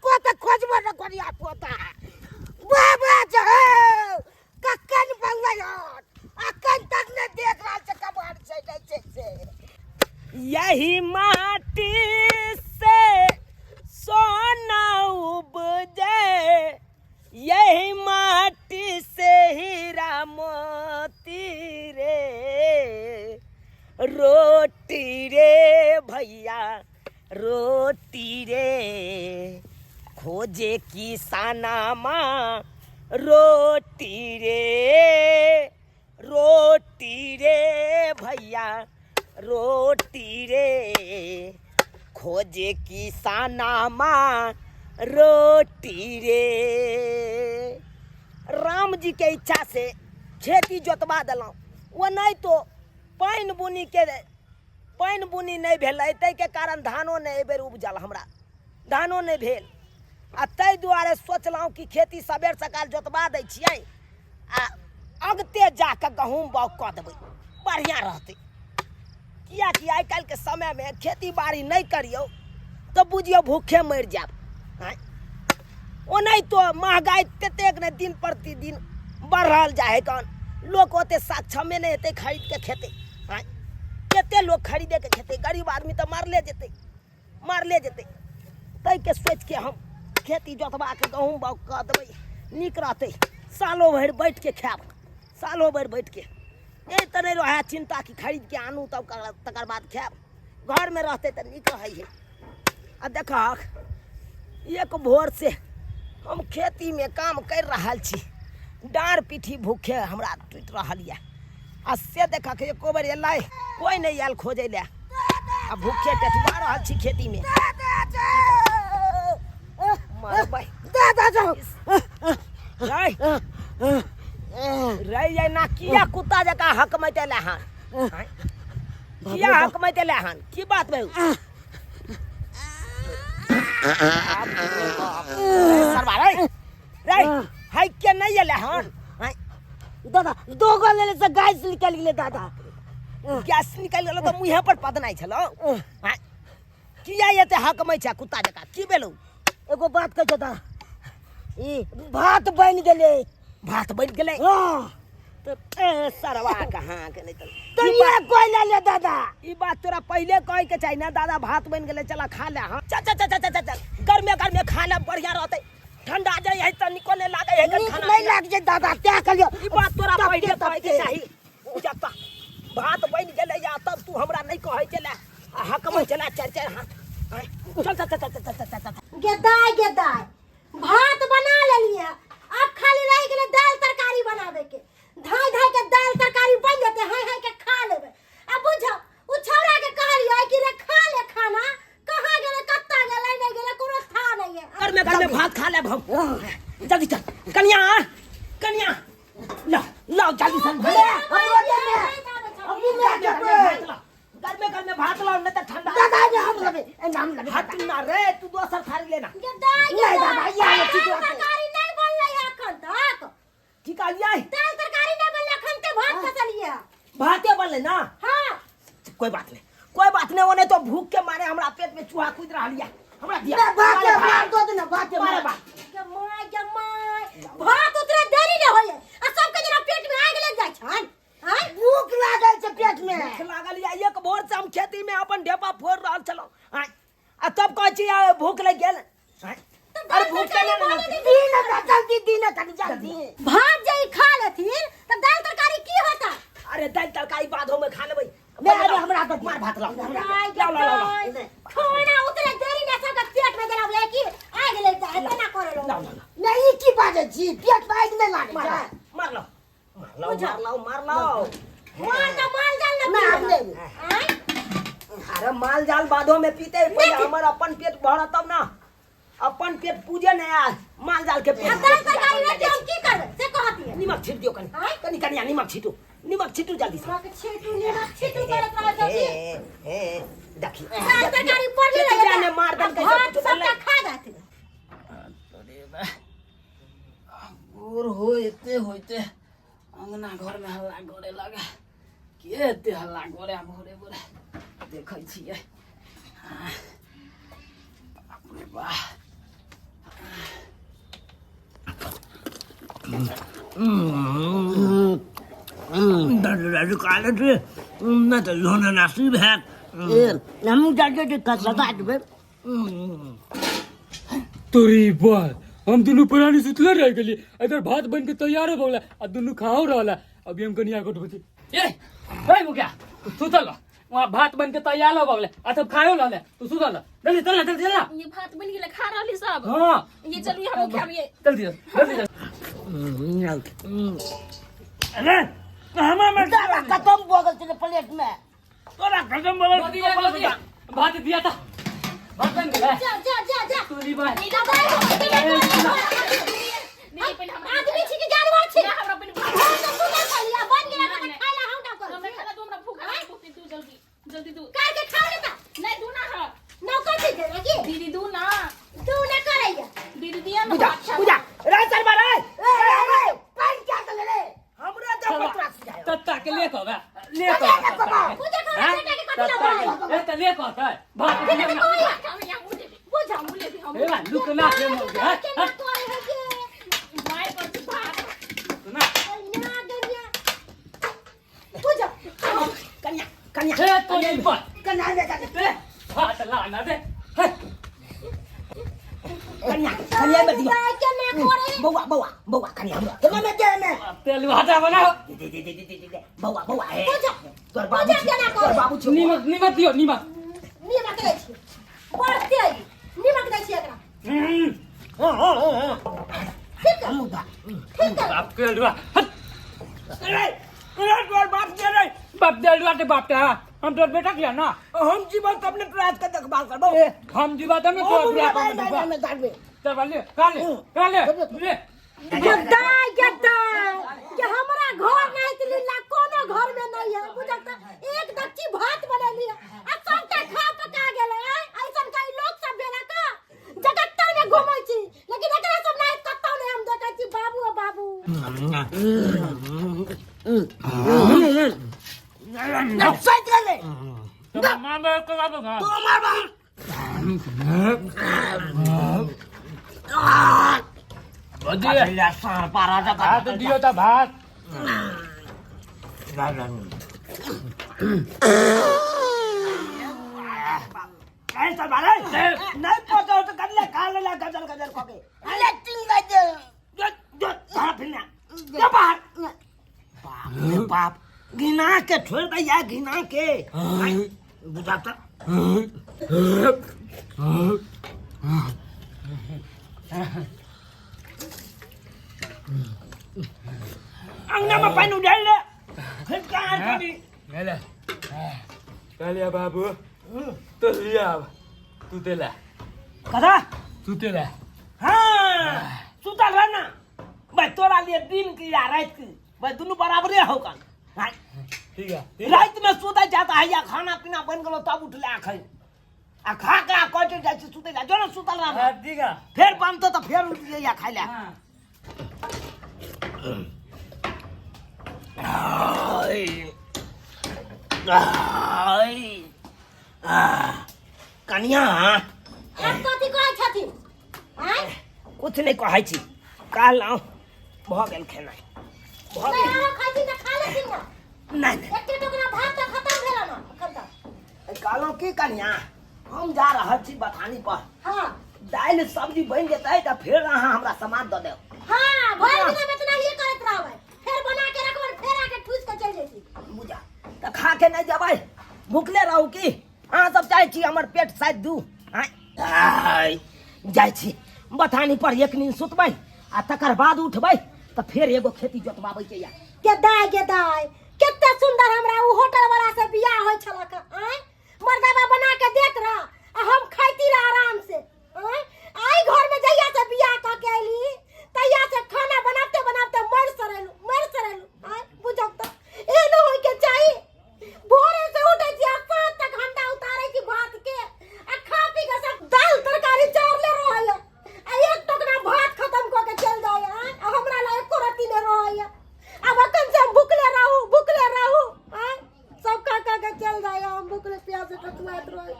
कोता खोजबो न करिया पोता बाबा जो कक्कन बंगलायन अखन तक न देख रहल छै कबाड़ छै नहीं छै यही माटी से सोना उपजे यही माटी से हीरा मोती रे रोटी रे भैया रोटी रे खोजे किसाना माँ रोटी रे भैया रोटी रे खोजे किसाना माँ रोटी रे। राम जी के इच्छा से खेती जोतवा दिलौं वो नहीं तो पानि बुनी नहीं भेल ताहि के कारण धानो नहीं एहि बेर उपजल हमरा धानो नहीं भेल आ ताहि दुआरे सोचलहुँ कि खेती सबेर सकाल जोतवा दै छियै आ अगते जाके गहूँम बाउग कऽ देबै बढ़िआँ रहतै कियाकि आइ काल्हिके समयमे खेती बाड़ी नहीं करियौ तो बुझियौ भूखे मरि जायब ओनाहि तो महगाई ततेक ने दिन प्रतिदिन बढ़ रहल जाइ कन लोक ओते सक्षमे नहीं हेतै खरीद के खेतै कते लोग खरीदे के खेतै गरीब आदमी तो मारले जेतै ताहि के सोच के हम खेती जोतवा के गहूँम बाउग कऽ देबै नीक रहतै सालो भरि बैठ के खायब सालो भरि बैठ के ए तऽ नहीं रहे चिंता कि खरीद के आनू तब तकर बाद खायब घर में रहते तो नीक रहे है। आ देखक एक भोर से हम खेती में काम कर रहल छी डाँर पीठी भूखे हमरा टूटि रहल है आ से देखक एको बेर एलै कोई नहीं आयल खोजे ले आ भूखे टेटुआ रहल छी खेती में मरबै दादा जाओ रही जाए ना किया कुत्ता जका हक मैतेले हन किया हक मैतेले हन की बात भेल सरवा रे हाय के नहीं एले हन दादा दो गो ले से गैस निकल गेले दादा गैस निकल गेलो तो मुंहे पर पदनाइ छलो किया एते हक मै छै कुत्ता जका की भेलौ एगो बात कह दादा ई भात बन गेले तो सरवा कहाँ के नहीं तो ये कोई ले दादा ई बात तोरा पहले कहे के चाहिए ना दादा भात बन गेले चला खा ले हाँ चल गर्मे खा ले बढ़िया रहते ठंडा जाए है तो निकले लागे है नीक नहीं लाग जे दादा क्या करियो ई बात तोरा पहले कहे के चाहिए जब भात बन गेले या तब तू हमरा नहीं कहे चला हक में चला चार हाथ चल गेदाय भात बना लेलिए अब खाली रह गेले दाल तरकारी बनावे के धाय के दाल तरकारी बन जेते हाय के खा लेबे अब बुझ उ छौरा के कहलिए कि रे खा ले खाना कहां गेले कत्ता गेले नहीं गेले कोनो था नहीं है घर में भात खा ले हम जल्दी चल कन्या ला जल्दी से घर में भात लाओ नहीं तो ठंडा दादा ने हम लबे भात ना रे तू दोसर थारी लेना नहीं दादा ये ठीक तरकारी नहीं बनले अखन तक ठीक आ जाए दाल तरकारी नहीं बनले अखन ते भात फसलिए भाते बनले ना हां कोई बात नहीं ओने तो भूख के मारे हमरा पेट में चूहा कूद रहल है हमरा दिया भाते मार दो ना भाते मारे मार के माय भात उतरे देरी न होय आ सबके जना पेट में आग लग जाय छन हां भूख लागल छै पेट में भूख लागल या एक भोर से हम खेती में अपन ढेपा फोड़ रहल छलो आ तब कहै छी भूख लग गेल अरे भूख के नहीं जल्दी भात जे खा लेथिन त दाल तरकारी की होता अरे दाल तरकारी बादो में खा लेबै हमरा तो मार भात लाओ खाना उतरे देरी न सब पेट में देला है कि आग लग जाए तना करे लो लाओ नहीं की बाजे जी पेट में आग नहीं लागे छै मार लो मार जाल ना अरे माल जाल बादो में पीते पहले हमर अपन पेट भरत तब ना अपन पेट पूजे नहीं आज माल जाल के पेट दाल तरकारी नहीं हम की करबे से कहती है निमक छिट दियो कनिया निमक छिटू जल्दी से निमक छिटू करत रह जल्दी देखी दाल तरकारी पड़ ले ने मार दल के भात सब खा जाती और होते अंगना घर में हल्ला करे लगे के एते हल्ला करे भोरे देखे छिए बाप रे वाह दादू काले थे ना तो लोना नसीब है हम जाके दिक्कत लगा दे तोरी बात हम दोनों पुरानी सुतला रह गली इधर भात बन के तैयार हो गला आ दोनों खाओ रहला अभी हम कनिया को ढोची ए भाई मुखिया सुतल वहां भात बन के तैयार हो गले आ तब खाओ रहले तू सुतल जल्दी चल जल्दी चल ये भात बन गेले खा रहली सब हां ये चलू हम खाबिए जल्दी जल्दी अरे हमें में खत्म बोगल तेरे प्लेट में तोरा खत्म बोल भात दिया था भात बन गया जा जा जा जा तोरी बात नहीं दादा नहीं पहले हम आदमी छी के जानवर छी हमरा पहले हम तो तू ना खलिया बन गेला तो खाइला हम ना करू हमरा खाला तू हमरा भूख है तू जल्दी जल्दी तू कर के खा लेता नहीं तू ना है नौकर छी दे लगी दीदी तू ना करैया दीदी दिया ना पूजा अच्छा पूजा रे चल बारे ए पानी क्या कर ले हमरा दे पत्रा से जाए तत्ता के ले कहबा ले कहबा पूजा कर बेटा के कटला भाई ए त ले कहता भात दिया ना हम यहाँ मुझे पूजा मुझे भी हम ए बा लुक ना के मो गया के ना तो है के माय पर भात ना ना दुनिया पूजा कन्या कन्या ए तोरी बात कन्या ले जाके भात लाना दे कन्या कन्या में दिया के ना करे बउआ बउआ बउआ कन्या हमरा कन्या में दे में तेल भाटा बनाओ दे बउआ बउआ है पूजा तोर बाबू तोर बाबू छी नीमक नीमक दियो नीमक नीमक दै छी बढ़ते आई नीमक दै छी एकरा ठीक है मुदा ठीक है बाप के लुआ अरे तोर बाप दे रे बाप दे लुआ ते बाप ता हम तोर बेटा किया ना हम जीवन तो अपने प्रयास के देखभाल करबो हम जीवा त में तोर बेटा को देखबा में डालबे चल ले ले गद्दाई कि हमरा घर नहीं तिल्ला कोनो घर में नहीं है बुझत एक दच्ची भात बनैली आ सबटा खा पका गेलै ऐसन कई लोग सब बेला का जगत्तर में घुमै छी लेकिन एकरा सब नहीं कत्तो नहीं हम देखै छी बाबू आ बाबू नफसत गले तो मां बे को बाबू का तो मार बदिया सार पारा जा भात दियो त भात ऐसा बारे नहीं पता तो कर ले खा ले गजल गजल को के अरे तीन गजे जो जो सारा फिरना जा बाहर बाप रे बाप घिना के छोड़ दे या घिना के बुझाता अंगना में पानी उड़ाल ले फिर कहां कभी गले गले बाबू तो लिया तू तेला कदा तू तेला हाँ सुता रहना भाई तोरा लिए दिन की या रात की भाई दोनों बराबर हो का ठीक है रात में सुता जाता है या खाना पीना बन गलो तब उठ ले खाई आ खा के आ कटे जाय से सुते जा जो ना सुतल रहा ठीक है फिर बनतो तो फिर उठ जे या खाई ले कनिया आप कथि कहै छथिन हैं कुछ नहीं कहै छी काल आउ भ गेल खेनाइ भ नहीं गेल हम खाइ छी त खा लेथिन ना नहीं एकटे टोकरा भात त खत्म भेला ना एखन तक कहलहुँ की कनिया हम जा रहल छी बथानी पर हां दालि सब्जी बनि जेतै तऽ फेर अहाँ हमरा सामान दऽ देब हां भरि दिन में इतना ये करत रहबै फिर बना के रखबै फेर आके ठूस के चल जैती बुझा तऽ खा के नहीं जेबै भूखले रहू की अहाँ सब चाहै छी हमर पेट साथ दू जाइ छी बथानी पर एक नींद सुतबै आ तकर बाद उठबै तऽ फेर एगो खेती जोतबाबै के या गेदाय कते सुंदर हमरा उ होटल वाला से बियाह होय छलक आय मर्दाबा बना के देत रह आ हम खाइती रह आराम से आय आई घर में जइया से बियाह क के आइली तइया से खाना बनाते बनाते मर सरेलू आय बुझब त एनो होय के चाही भोरे से उठै छी आ साँझ तक हंडा उतारै छी भात के आ खा पी के सब दाल तरकारी चावले रहय आ एक टोकरा भात खत्म क के चल जाय आ हमरा ला एको रत्ती न रहय अब अखन से हम भूखले रहू आय सब खा खा के चल जाय हम भूखले प्यास से टटुआत रहै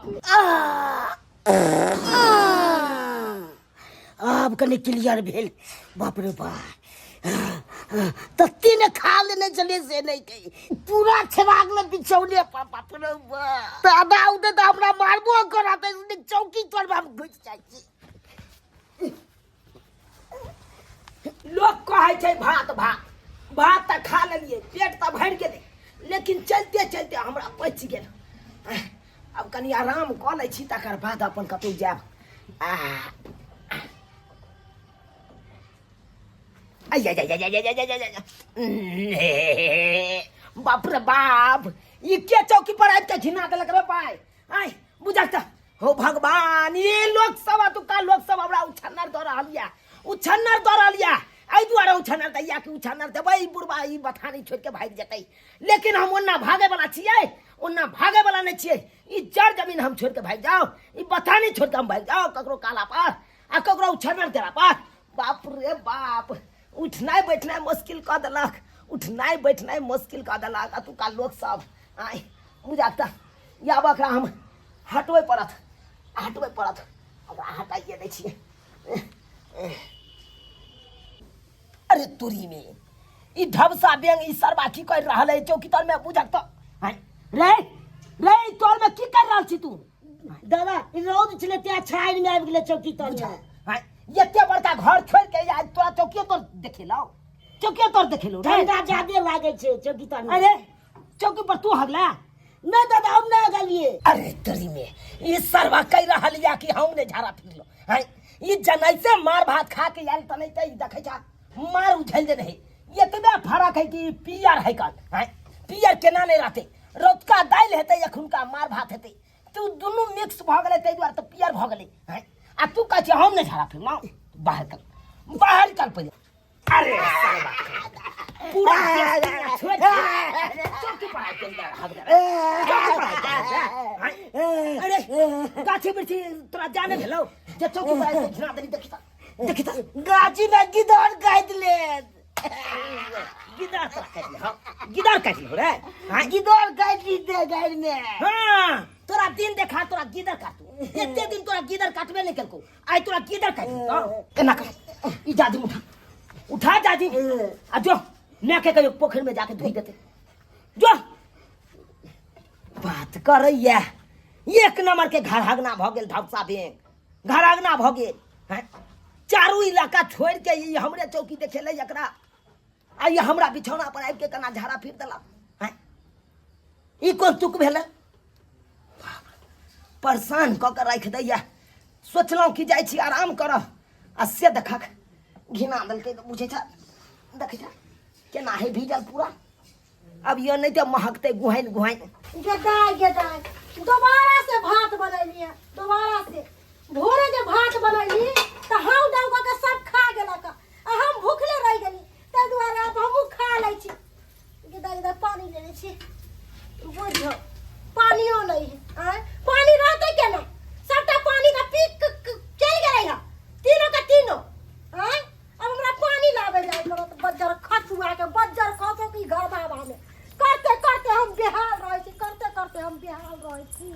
अब कने क्लियर भेल बाप रे बाप तो तीन खा लेने चले से नहीं कही पूरा छेवाग ले बिछौने पापा पर दादा उदे तो हमरा मारबो कराते इसने चौकी पर हम घुस जाई छी। लोग कहे छै भात भात भात त खा लेलिए पेट त भर गेले लेकिन चलते चलते हमरा पच गेल। अब कनी आराम क लै छी तकर बाद अपन कतौ जाब। बाप रे बाप ये क्या चौकी पर आबि के घिना देलक रे भाई। आय बुझाता हो भगवान ये लोग सब तुका लोग सब हमरा उछन्नर द रहल या आई दुआरे उछन्नर दैया कि उछन्नर देबै बुढ़बा ई बथानी छोड़ के भाग जेतै लेकिन हम ओन्ना भागे वाला छियै ओन्ना भागे वाला नहीं छियै। ई जड़ जमीन हम छोड़ के भाग जाओ ई बथानी छोड़ के हम भाग जाओ ककरो काला पर आ ककरो उछन्नर देला पर। बाप रे बाप उठनाइ बैठनाइ मुश्किल क देलक उठनाइ बैठनाइ मुश्किल क देलक। अतुका लोग सब आय बुझाता याब एकरा हम हटबै पड़त ओकरा हटाइए दै छियै। अरे तोरी में ई ढबसा बेंग ई सरबा की कर रहल है चौकी तर में बुझक तो रे रे तोर में की कर रहल छी तू। दादा ई रौद छले ते छाई में आबि गेले चौकी तर में एते बड़का घर छोड़ के आज तोरा चौकी तोर देखेलौ ठंडा ज्यादा लागे छे चौकी तर में। अरे चौकी पर तू हगला नहीं दादा हम नहीं गलिए। अरे तोरी में ई सरबा कह रहल या कि हमने झाड़ा फिरलो है ई जनई से मार भात खा के आयल तनै त ई देखै छा मार उझल दे नहीं ये तो फरक है कि पियर है कल है पियर केना नहीं रहते रोतका दाल हेते अखुनका मार भात हेते तू दोनों मिक्स भ गेले तै दुआर त पियर भ गेले है आ तू कह छ हम नहीं झाड़ा फिर ना बाहर चल पड़े। अरे पूरा छोड़ चौकी पर आके अरे गाछी बिरछी तोरा जाने भेलो जे चौकी पर आके घिना देनी देखी गाची में गिदर काट ले गिदार काट लो रे गिदर काट ली दे गाड़ में। हाँ तोरा दिन देखा तोरा गिदर काटू एते दिन तोरा गिदर काटबे नहीं केलको आई तोरा गिदर काट केना कर ई जादी उठा जादी आ जो मैं के कहियो पोखर में जाके धोई देते जो बात करैया एक नंबर के घरहगना भ गेल धपसा बेंग घरहगना भ गेल हैं चारू इलाका छोड़ के ये हमरे चौकी देखेले एकरा आ ये हमरा बिछौना पर आबि के कना झाड़ा फिर देला हैं ई कोन तुक भेले परेशान क के राख दैया सोचलौ कि जाय छी आराम करब आ से देखक घिना देलकै त बुझै छ देखै छ केना है भीजल पूरा अब ये नहीं तो महकते गुहाइन गदाय दोबारा से भात बनैली दोबारा से भोरे जे भात बनैली त हम डौका के सब खा गेलक आ हम भूखले रह गेली त दुआरे अब हमहू खा लै छी। गदाय पानी लेने छी बुझो पानियो नहीं है पानी रहते केना सबटा पानी का पी चल गेलै है तीनों का तीनों हैं अब हमरा पानी लावे जाय पड़त बज्जर खसुआ के बज्जर खसो की घर बाबा में करते करते हम बेहाल रह छी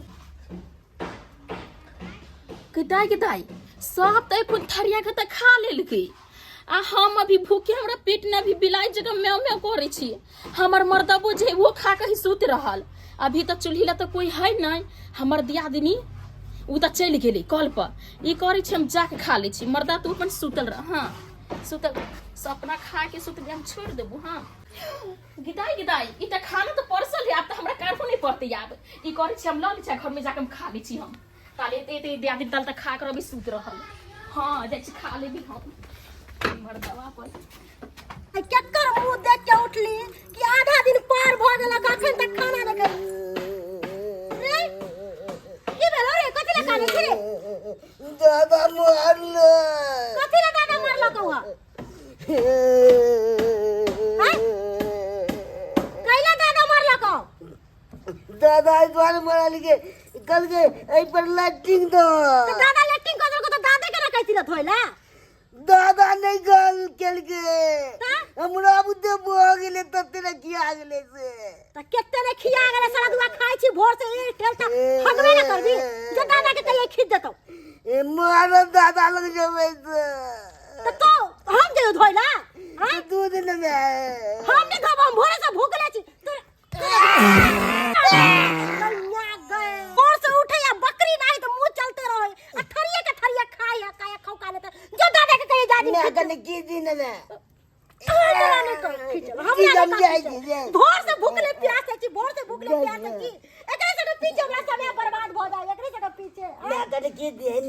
गदाई सब तो एक थरिया के त खा लेलकै आ हम अभी भूखे हमरा पेट न भी बिलाई जगह म्याऊ म्याऊ करे छी। हमर मर्दबो जे वो खा के ही सुत रहल अभी तक चूल्ही ला तो कोई है नहीं हमर दियादनी उ त चल गेलै कल पर ई करे छी हम जाके खा ले छी मर्दा तू अपन सुतल रह। हाँ सुतल सपना खा के सुत हम छोड़ देबू। हाँ गदाई ई त खाना तो परसल है अब त हमरा काटो नहीं पड़ते आब ई करे छी हम ल ले छी घर में जाके हम खा ले छी हम ताले ते दियादनी दल त खा कर अभी सुत रहल। हाँ जाय छी खा लेबी हम मर्दवा पर केकर मुंह देख के उठली कि आधा दिन पार भ गेलक अखन तक खाना न खैली रे की भेलो रे कथि ला काने छी रे दादा मारलो कथि ला दादा मारलो कौआ कैला दादा मारलो कौ दादा द्वार मारा लिखे कल के ए पर लैट्रिन दो तो दादा लैट्रिन कर को तो दादा के ना कहती थोइला दादा नहीं गल केल के हमरा बुद्धे बो गेले त तेरे किया गेले से त केते ने खिया गेले सारा दुआ खाइ छी भोर से ए ठेलता हगवे ना करबी जे दादा के कहिए खीच देतो ए मारो दादा लग जबै से तो हम जे धोइला हाँ? दूध न में हम नहीं धोब, हम भोरे से भूखले छी कन्या गए भोर से उठे या बकरी नहीं तो मुंह चलते रहे आ थरिया के थरिया खाए या काया खौका लेते जो दादा के कहे जादी मैं कने की दिन में भोर से भूखले प्यासे छी, भोर से भूखले प्यासे छी एकरे से पीछे हमरा समय बर्बाद भ जाए, एकरे से पीछे मैं कने की दिन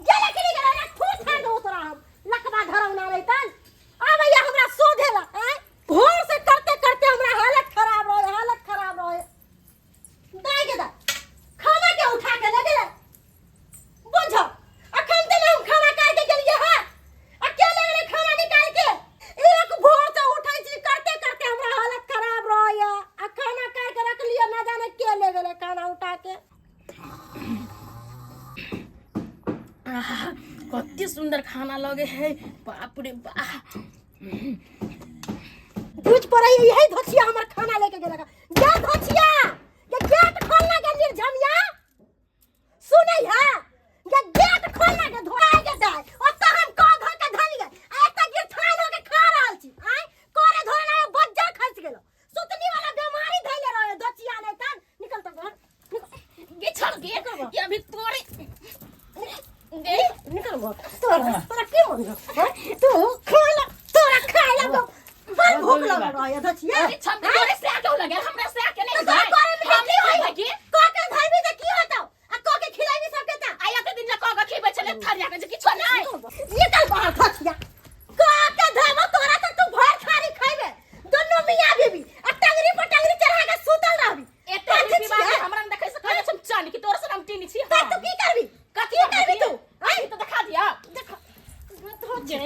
गेले कि नहीं गेले ना ठूस खा दो तोरा हम लकवा धरौ ना रहितन आ भैया हमरा सोधेला हैं भोर से करते करते हमरा हालत खराब रहे दाई के दा खाना के उठा के ले गेले बुझो अखन तक हम खाना काट के गेलिए हां अकेले गेले खाना निकाल के एक भोर से उठै छी करते करते हमरा हालत खराब रहे आ खाना काट के रख लिया ना जाने के ले गेले खाना उठा के कति सुंदर खाना लगे है, बाप रे बाप। दूज पर यही धोछिया हमर खाना लेके गेलक जा धोछिया ये गेट खोलना के निर्झमिया सुनै है ये गेट खोलना के धोआ के दे और त हम का धो के धलिए एत गिर ठान के खा रहल छी आय कोरे धोना बज्जा खस गेलो सुतनी वाला बीमारी धैले रहे धोछिया नहीं त निकल त घर बिछड़ गए ये अभी तोरे निकल घर तोरा की मन तू खाना तोरा खाइला बड़ भूख लग रहा धोछिया अरे छम तोरे से आके लगे हमरा से आके नहीं तो करे में की होई लगे काके धरबी त की होतो आ काके खिलाबी सबके त आया के दिन लगा खीबे चले थरिया के किछो नहीं निकल बाहर धोछिया काके धरबो तोरा त तू भर खाली खाइबे दोनों मियां बीबी आ टंगरी पर टंगरी चढ़ा के सुतल रहबी एते बीबी बात हमरा न देखै से कहै छम चान की तोर से हम टीनी छी त तू की करबी कथी करबी तू आई तो दिखा दिया देख धोजे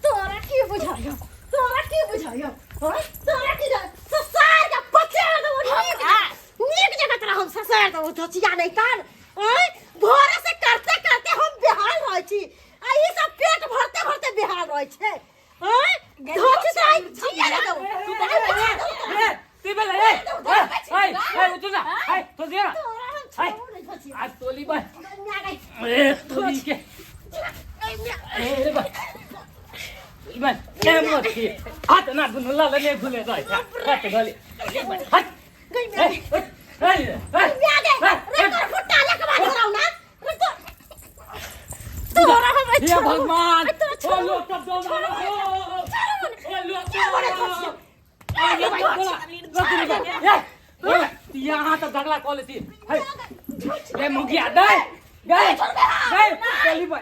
तोरा की बुझायो तोरा की ससार का पखेर दो नीक जगह तरह हम ससार दो धोछिया नहीं कान ओए भोरे से करते करते हम बेहाल रहै छी आ ई सब पेट भरते भरते बेहाल रहै छै ओए धोछी से आई छिया दो तू बेले ए उठ ना ए तो दे ना तोरा हम छोड़ नहीं धोछिया आज तोली बा कन्या गई ए तोली के ए बा इबन ए मत की हाथ ना दुनला ले भूले जाए हाथ गली हाथ गई ए मैं ए रेकर फुट्टा लकवा धराऊ ना तोरा हम हे भगवान ओ लो तब दो ना ओ लो यहाँ तो झगड़ा कॉल थी ले मुखिया दे गए चली भाई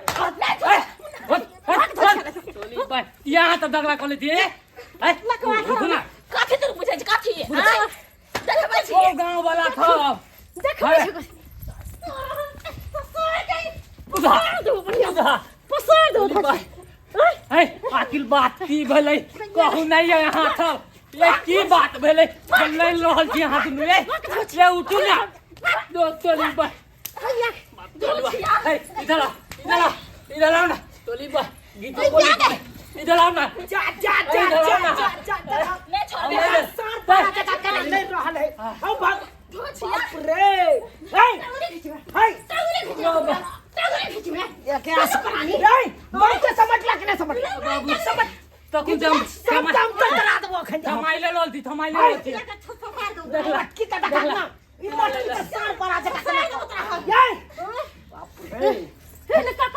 चली भाई यहाँ तो झगड़ा कॉल थी ना काफी दूर पूछे काफी हां देखबे छी ओ गांव वाला था देखबे छी पसार दो आखिर बात की भले कहू नहीं यहाँ था ये की बात भले चल रहल छी यहाँ दुनू ले उठू ना चली भाई इधर आओ ना टोली बा गीत बोल इधर आओ ना जा ले छोड़ दे नहीं रहल है ओ बाप रे ये क्या नहीं मैं तो समझ ला कि नहीं समझ समझ तो कुछ हम सब काम तो करा दो खंड थमाइले लोल थी देखला की का देखला ई मोटर के सार पर आ जा ये बाप रे हेने का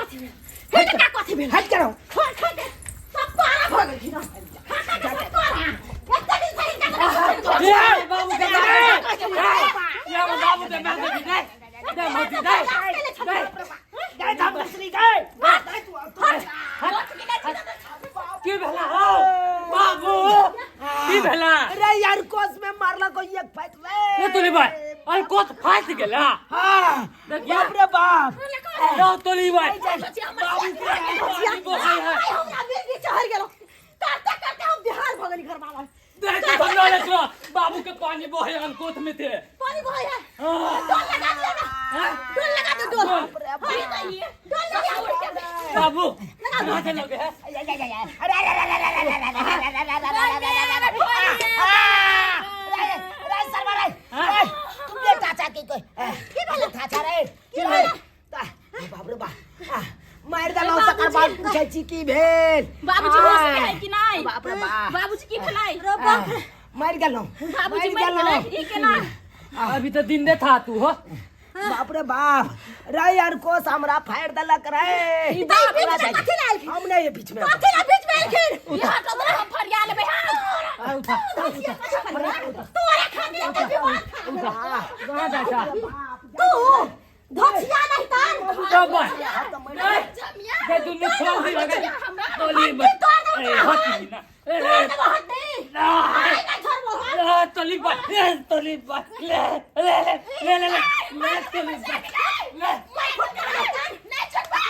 कथि भेल हट करो सब पारा भ गेल छी ना एते दिन सही का बाबू के बाबू के मैं दे मोती दे धमश्री दे की भेला हो बाबू की भेला अरे यार कोस में मारला को एक फाइट रे ये तोली भाई और कोत फाट गेला हां बाप रे बाप लो तोली भाई बाबू हमरा बेटी चढ़ गेलो करते करते हम बिहार भ गेली घर वाला देख बंदा ले बाबू के पानी बोहे कोत में थे पानी भया डोल लगा दिया ना डोल लगा दो डोल डोल लगा बाबू कहां से लोगे हैं तुम ये चाचा की कोई की बोले चाचा रे बाप रे बाप मार देलौ तकर बाद पूछै छी की भेल बाबूजी होश में है कि नहीं बाप रे बाप बाबूजी की भेलै रो बाप रे। मार गेलौ बाबूजी मर गेलै ई केना अभी तो दिन दे था तू हो बाप रे बाप रे यार कोस हमरा फाड़ देलक रे ई बाप रे कथी लाल की हम नहीं ये बीच में कथी ला बीच में आखिर यहाँ तो हम फरिया लेबै हां उठा तोरे खातिर के बीमार कहाँ जाता तू धोसिया नहीं तान कब जमिया दे दुनु छोड़ दी लगे हमरा तोली मत ए हट ना ए बहुत नहीं ना आई ना छोड़ बोल तोली बात ले तोली बात ले ले ले ले ले ले तोली बात ले मैं खुद कर लेता नहीं छोड़ बे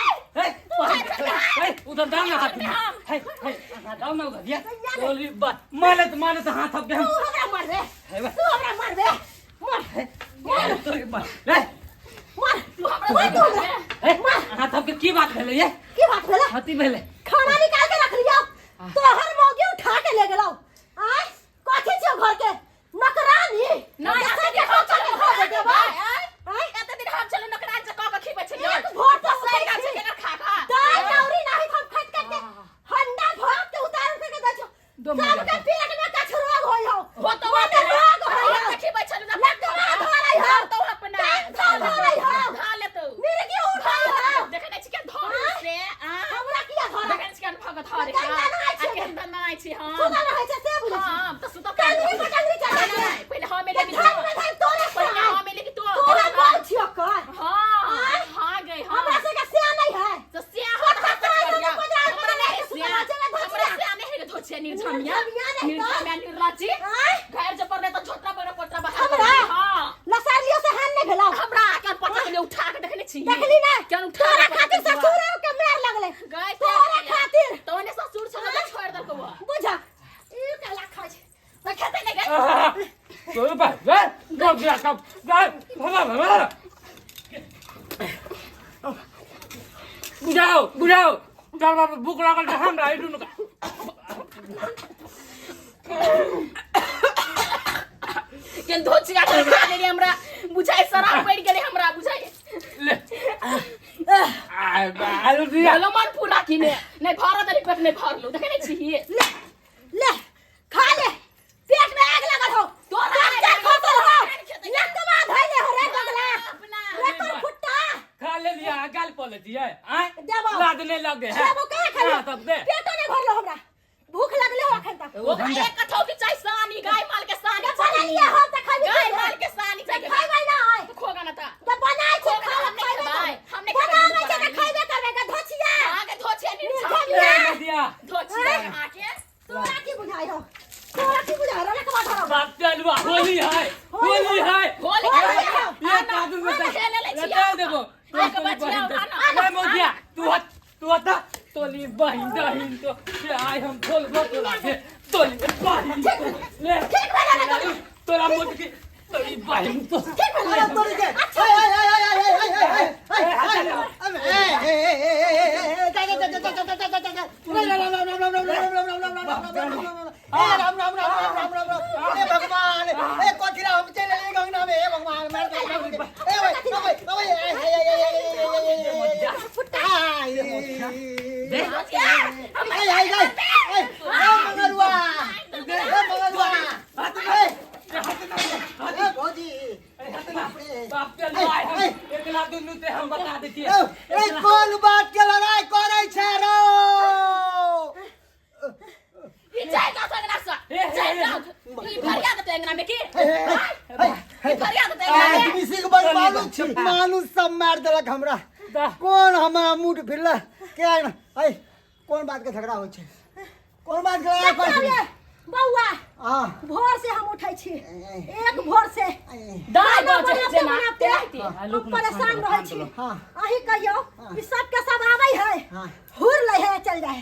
हे उधर डाल ना हाथ में हे डाल ना उधर ये तोली बात माने तो हाथ अब तू हमरा मार दे तू हमरा मार दे मार तोली बात ले मार तू हे हाथ अब की बात भेले ये की बात भेले हाथी भेले खाना निकाल के रख लियो तोहर मौगी उठा के ले गेलौ आय कथि छौ घर के नौकरानी नहीं ऐसे के के हम खा चले के खा खा देते देते भाई एते दिन हम चले नकरान से कह के खीबे छै एक भोर तो सही सही का छै के खा खा दाल दौरी नहीं हम खट के हंडा भर के उतार के दे छौ सब के पेट में कछ रोग होय हो वो तो रोग होय हो खीबे छै ना लकवा धरई हो तो अपना धरई हो खा ले तू मेरे की उठाई हो देखे नहीं छी के धर से हमरा किया धर देखे नहीं छी के भगत धरे का के बनाई छी हम सुना रहे छै से बुझ हां तो सुतो कलरी पटंगरी चला पहले हम ले धर में धर तोरे पहले हम ले तो तोरा बोल छियो कर हां हां गए हां हमरा से के सिया नहीं है तो सिया हमरा हमरा नहीं है धोछिया निर्झमिया निर्राची घर जब पर तो छोटा बड़ा पोटा बाहर हमरा? हां लसालियो से हान नहीं भेलौ हमरा के पटा के उठा के देखने छी देखली ना क्या उठा तोरा खातिर ससुर के मार लगले गए तोरा खातिर तो ने ससुर छोड़ के छोड़ दल को बुझा ई कला खाय तो खेते नहीं गए तोली बात ले गो गया कब जा बुझाओ चल बाबू भूख लागल त हमरा इडु न के धोछिया के खा ले हमरा बुझाई शराब पड़ गेले हमरा बुझाई ले आलू दिया बोलो मन पूरा किने नहीं भरा तरी पेट नहीं भरलू देखे नहीं छी ले ले खा ले पेट में आग लगल हो तोरा के खोतो हो नकमा धइले हो रे गगला रे तोर फुट्टा खा ले लिया गाल पर ले दिए आय देबो लादने लग गए देबो के खा हां तब दे पेट नहीं भरलो हमरा भूख लगले हो अखन तक वो एक कठौ की चाय सानी गाय माल के सानी बना लिया हम त खाबी गाय माल के सानी चाहिए खाइबै ना आय खोगा ना ता त बनाय छै खोगा खा हमने खबाय हमने बनावे छै त खाइबे करबे का धोछिया आगे धोछिया निर्झमिया। नहीं दिया धोछिया आके तोरा की बुझाई हो तोरा की बुझाई हो लकवा धरो बाप चलवा होली है होली ये कादू में लगा देबो आगे बचिया उठाना ले मोदिया तू हटा तोली बहिन दहिन तो से आय हम खोल तो लागे तोली बहिन ले तोरा मोद की तोली बहिन तो अरे तोरी के भगवान ए कोथिरा हम चले ले गंगा में ए भगवान मार दे ए बाप चलवा एक लाख दुनु ते हम बता देती ए कौन बात के लड़ाई करे छे रो चाय का संगना सा चाय का ई भरिया के तेंगना में की भरिया के तेंगना में मिसी के बड़ मालूम छी मानुष सब मार देलक हमरा कौन हमारा मुंह फिरला क्या है कौन बात के झगड़ा होय छे कौन बात के लड़ाई करे छे बौआ हां भोर से हम उठै छी एक भोर से दाल बजे जेना परेशान रहै छी हां अही कहियो कि सब के सब आबै है हां हुर लै है चल जाए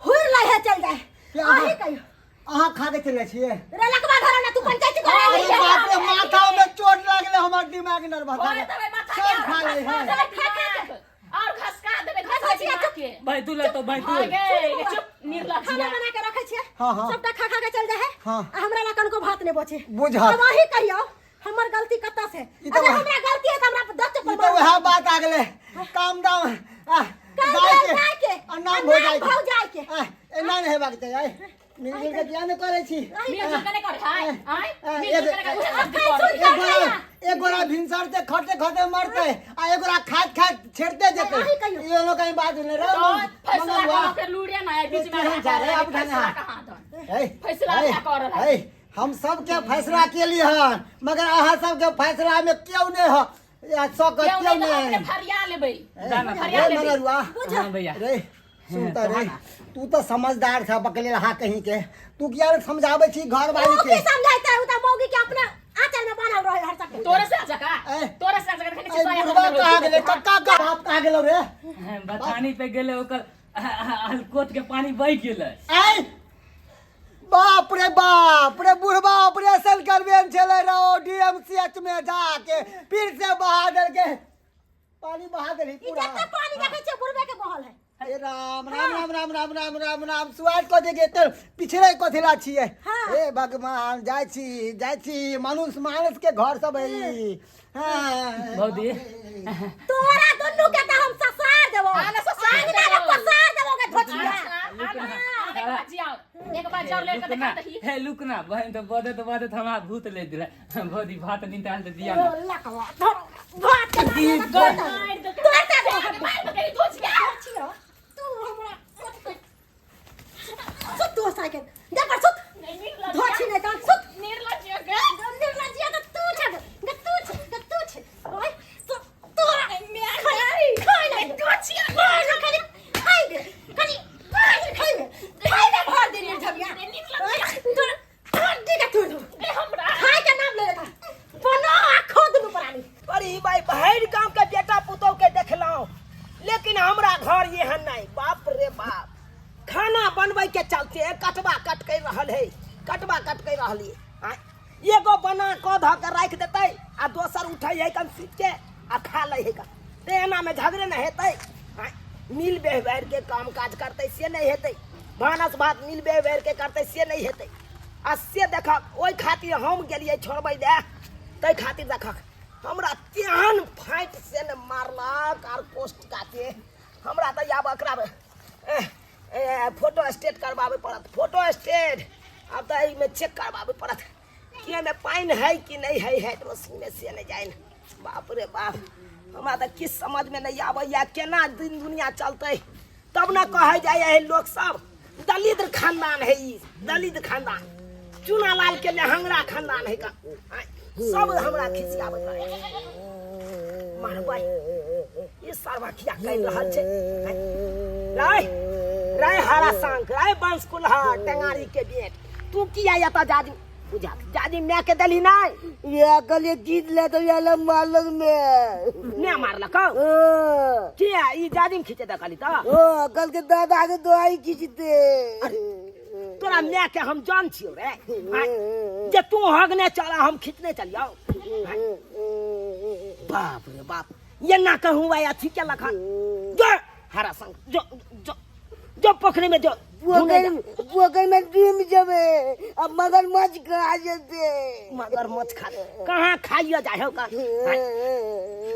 हुर लै है चल जाए अही कहियो अहाँ खा के चले छिए रे लकवा धरो ना तू पंचायत करे अरे बाप रे माथा में चोट लागले हमर दिमाग नर्वस ओए तबे माथा सब खा ले है और घसका देबे घसका के भाई तू ले तो भाई तू आगे चुप निर्लज खाना बना के रखै छिए हाँ, हाँ। सबटा खा खा के चल जाए हाँ। हमरा ला कनको भात नहीं बचे बुझा अब अही कहियो हमर गलती कत्ता से ई तो अगर हमरा गलती है त हमरा 10 ई चप्पल तो वह बात आ गेले काम दाम नाम हो जाए हो जाए के एना नहीं हेबाक चाहिए मिलजुल के बियाह नहीं करे छी मिलजुल के नहीं करे है आय हाँ, मिलजुल के नहीं करे एक गोरा भिनसर से खटे खटे मरते आ एक गोरा खाद खाद छेड़ते जेते ये लोग कहीं बात नहीं रहा तो फैसला करो के लूड़िया ना है बीच में अब फैसला कहां था ए, फैसला क्या कर रहा है हम सब के फैसला के लिए हन मगर अहाँ सब के फैसला में क्यों नहीं हो या सौ का क्यों अपने नहीं फरिया लेबै ए मगरुआ हाँ भैया रे सुनता रे तू तो समझदार था पकड़े रहा कहीं के तू क्या समझावे छी घर वाली तू के की समझाइता है उता मौगी के अपना आचर में बांधल रहे हर तक तोरे से जका तोरे से जका ए बुढ़वा कहाँ गेले कक्का का बाप कहाँ गेलो रे बथानी पे गेले ओकर कोट के पानी बह गेले ए बाप रे बुढ़वा ऑपरेशन करबेन चले रहो डीएमसीएच में जाके फिर से बहा दे के पानी बहा दे पूरा कितना पानी देखे छे बुढ़वे के बहल है ए राम राम राम राम राम राम राम राम सुआत को देखे तो पिछड़े कथिला छिए ए भगवान जाय छी मनुष्य मानस के घर सब है हां भौजी तोरा दुन्नु के त हम ससार देबो आना ससार ना पसार देबो के धोचिया एक बार जाओ ले के देखा दही हे लुक ना बहन तो बदत हमरा भूत ले दिला भौजी भात निकाल दे दिया ना लकवा भात के दी तोरा से मार के धोचिया तू हमरा सुत तू साइकिल जा पर सुत धोची ने कान सुत निर्लज्ज के तू छे ओए तोरा मैं खाई ले धोचिया खाई दे खाई दे भर दे रे झबिया तोरा हड्डी का तोड़ दो ए हमरा खाई के नाम ले लेता बना खोद नु परानी अरे भाई बहर गांव के बेटा पुतौ के देखलौ लेकिन हमरा घर ये हन नहीं बाप रे बाप खाना बनबै के चलते कटवा कट के रहल है कटवा कट के रहली एगो बना क ध के राख देतै आ दोसर उठै है कन सीट के आ खा लै है कन ते एना में झगड़े न हेतै मिल बेहबार के काम काज करते से नहीं हेतै भानस भात मिल बेहबार के करते से नहीं हेतै आ से देख ओइ खातिर हम गेलियै छोड़बै दे तै खातिर देख हमरा तेहन फाइट से न मारलक आर पोस्ट काटे हमरा त आब एकरा फोटो स्टेट करवावे पड़त फोटो स्टेट अब त एहि में चेक करवावे पड़त कि में पानी है कि नहीं है हाइड्रोसिन में से नहीं जाए बाप रे बाप हमरा त किस समझ में नहीं आबैया केना दिन दुनिया चलते तब न कहे जाए है लोग सब दलित खानदान है ई दलित खानदान चुनालाल के लहंगड़ा खानदान है का सब हमरा खिसियाबत रहे मारबै ये सारवा किया कह रहल छै राय हरा सांग राय बंश कुल्हा टेंगारी के बेट तू किया यता जादी बुझा जादी मैं के दली नहीं ये कल जीत ले तो ये मारलक ने मारलक किया ई जादी खींचे द खाली त कल के दादा के दवाई खींचते तोरा मैं के हम जान छियो रे जे तू हगने चला हम खींचने चलियो बाप रे बाप ये ना कहूँ भाई अच्छी क्या लखा जो हरा संग जो जो जो पोखरी में जो पोखर में डूब जावे अब मगरमच्छ खा जाते मगरमच्छ खा कहाँ खाइयो जाए हो का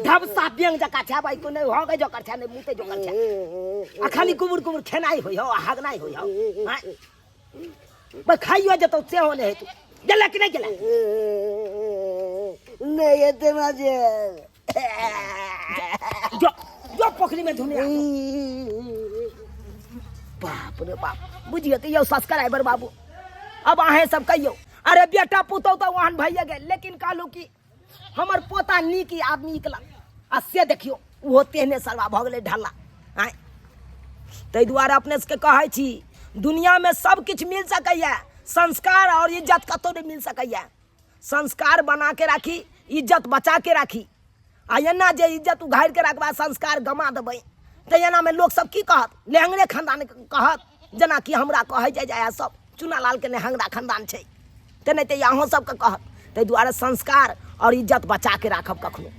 ढब साफ बियंग जका छा भाई को नहीं हो गए जो कर छा नहीं मुते जो कर छा खाली कुबुर कुबुर खेनाई होई हो हगनाई होई हो बस खाइयो जतो से होने है तू गेला कि नहीं गेला नहीं येते मजे जो जो पोखरी में धुनिया बाप रे बाप बुझिए तो यो सब्सक्राइबर बाबू अब आहे सब कहियो अरे बेटा पुतौ तो वहां भैया गए लेकिन कहलू कि हमर पोता नीक आदमी निकला आ से देखियो वो तेहने सरवा भ गेले ढल्ला आय तै दुआरे अपने से कहै छी दुनिया में सब कुछ मिल सकैया संस्कार और इज्जत कतो नहीं मिल सकैया संस्कार बना के राखी इज्जत बचा के राखी आ एना जे इज्जत उघाड़ के रखबा संस्कार गमा देबै तो एना में लोग सब की कहत लेहंगरे खानदान कहत जना कि हमरा कहै जाय सब चुनालाल के लेहंगरा खानदान छै ते नहीं तो अहों सबके कहत ताहि दुआरे संस्कार और इज्जत बचा के राखब कखनो